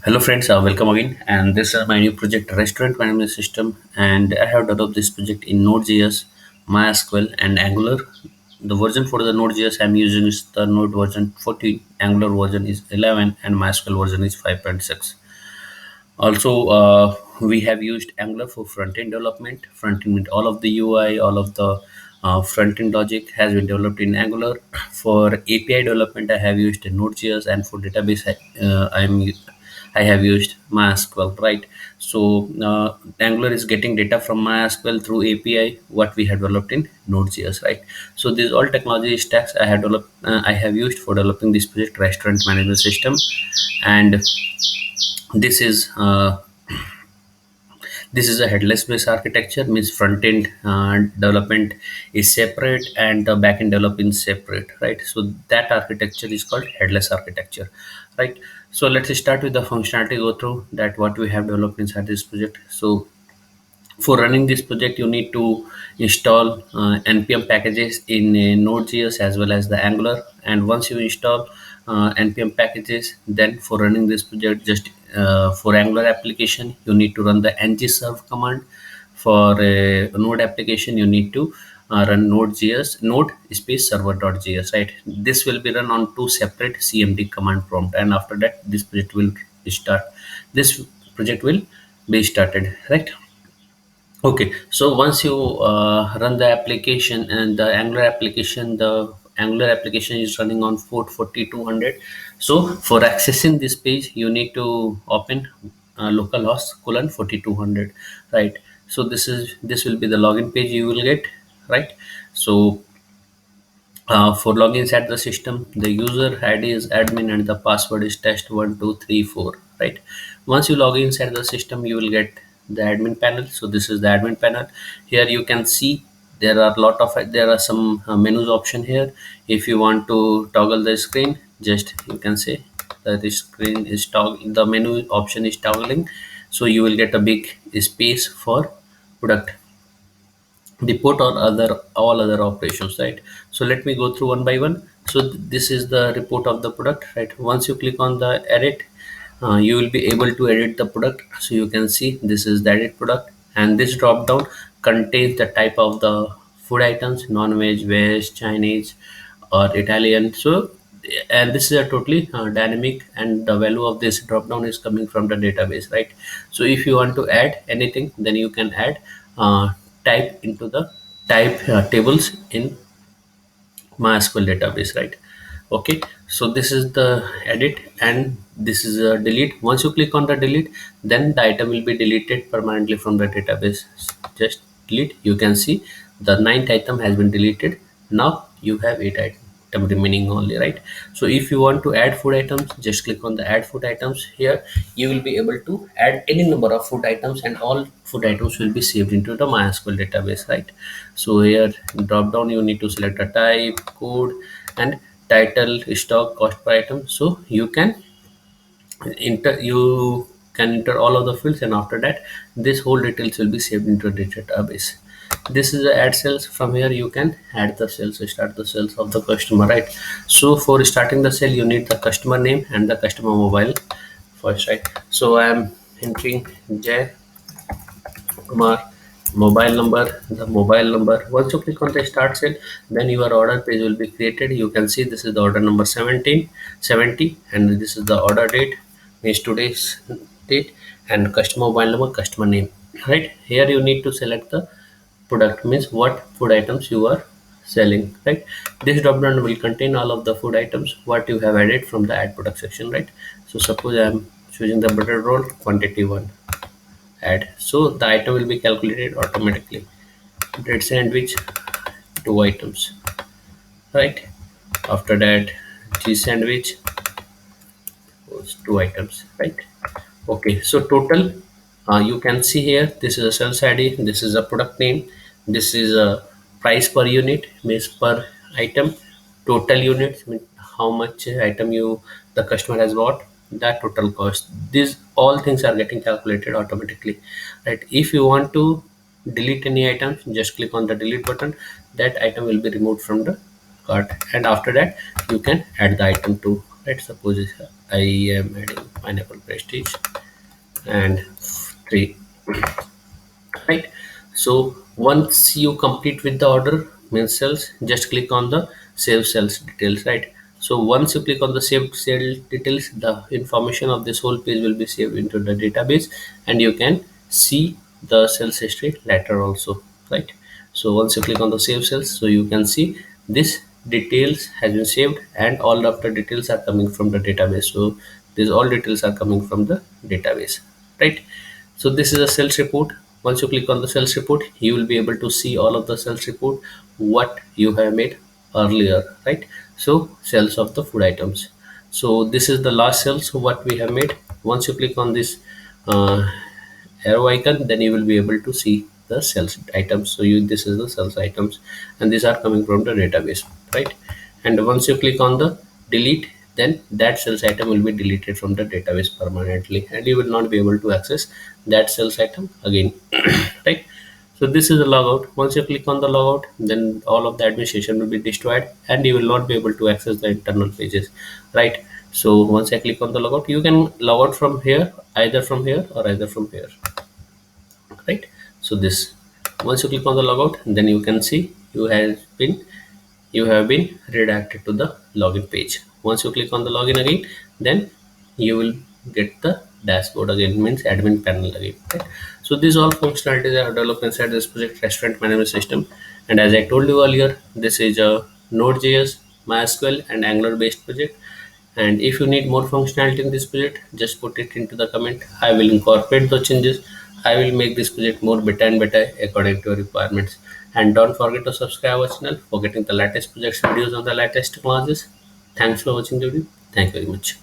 Hello friends, welcome again. And this is my new project, Restaurant Management System. And I have developed this project in Node.js, MySQL, and Angular. The version for the Node.js I'm using is the Node version 14, Angular version is 11, and MySQL version is 5.6. Also, we have used Angular for front-end development. Front-end with all of the UI, all of the front-end logic has been developed in Angular. For API development, I have used Node.js, and for database, I have used MySQL. Right. So Angular is getting data from MySQL through API, what we have developed in Node.js. Right. So these all technology stacks I have developed. I have used for developing this project, restaurant management system, and this is uh, this is a headless based architecture, means front end development is separate and the back end development is separate, right? So that architecture is called headless architecture, right? So let's start with the functionality, go through that what we have developed inside this project. So for running this project, you need to install npm packages in node.js as well as the angular. And once you install npm packages, then for running this project, just for angular application you need to run the ngserve command. For node application you need to run node.js node space server.js, right? This will be run on two separate cmd command prompt, and after that this project will be started, right? Okay, so once you run the application, and the Angular application is running on port 4200. So for accessing this page, you need to open localhost colon 4200, right? So this will be the login page you will get, right? So for login inside the system, the user ID is admin and the password is test1234, right? Once you log in inside the system, you will get the admin panel. So this is the admin panel. Here you can see there are some menus option here. If you want to toggle the screen, just you can say that the screen is the menu option is toggling. So you will get a big space for product report or other all other operations, right? So let me go through one by one. So this is the report of the product, right? Once you click on the edit, you will be able to edit the product. So you can see this is the edit product, and this drop down contains the type of the food items: non-veg, veg, Chinese, or Italian. So and this is a totally dynamic, and the value of this drop down is coming from the database, right? So if you want to add anything, then you can add uh, type into the type tables in MySQL database, right? Okay, so this is the edit, and this is a delete. Once you click on the delete, then the item will be deleted permanently from the database. Just delete. You can see the ninth item has been deleted. Now you have eight item remaining only, right? So if you want to add food items, just click on the add food items. Here you will be able to add any number of food items, and all food items will be saved into the MySQL database, right? So here drop down, you need to select a type, code, and title, stock, cost per item. So you can enter all of the fields, and after that this whole details will be saved into the database. This is the add cells. From here you can add the cells, start the cells of the customer, right? So for starting the cell, you need the customer name and the customer mobile first, right? So I am entering J Kumar, mobile number, the mobile number. Once you click on the start cell, then your order page will be created. You can see this is the order number 1770, and this is the order date, means today's date, and customer mobile number, customer name, right? Here you need to select the product, means what food items you are selling, right? This drop down will contain all of the food items what you have added from the add product section, right? So suppose I am choosing the butter roll quantity 1, add. So the item will be calculated automatically. Bread sandwich, 2 items, right? After that, cheese sandwich was 2 items, right? Okay, so total, you can see here, this is a sales id, this is a product name, this is a price per unit, means per item. Total units mean how much item the customer has bought, that total cost. These all things are getting calculated automatically, right? If you want to delete any items, just click on the delete button. That item will be removed from the cart, and after that you can add the item to, right? Suppose I am adding pineapple prestige and 3, right? So once you complete with the order means cells, just click on the save cells details, right? So once you click on the save cell details, the information of this whole page will be saved into the database, and you can see the cells history later also, right? So once you click on the save cells, so you can see this details has been saved, and all of the details are coming from the database. So these all details are coming from the database, right? So this is a sales report. Once you click on the sales report, you will be able to see all of the sales report what you have made earlier, right? So sales of the food items. So this is the last sales what we have made. Once you click on this uh, arrow icon, then you will be able to see the sales items. So you, this is the sales items, and these are coming from the database, right? And once you click on the delete, then that sales item will be deleted from the database permanently, and you will not be able to access that sales item again. Right? So this is the logout. Once you click on the logout, then all of the administration will be destroyed, and you will not be able to access the internal pages, right? So once I click on the logout, you can log out from here, either from here or either from here, right? So this, once you click on the logout, then you can see you have been redirected to the login page. Once you click on the login again, then you will get the dashboard again, means admin panel again, right? So these all functionalities are developed inside this project restaurant management system. And as I told you earlier, this is a Node.js, MySQL and Angular based project. And if you need more functionality in this project, just put it into the comment. I will incorporate the changes. I will make this project more better and better according to your requirements. And don't forget to subscribe our channel for getting the latest projects videos on the latest technologies. Thanks for watching the video. Thank you very much.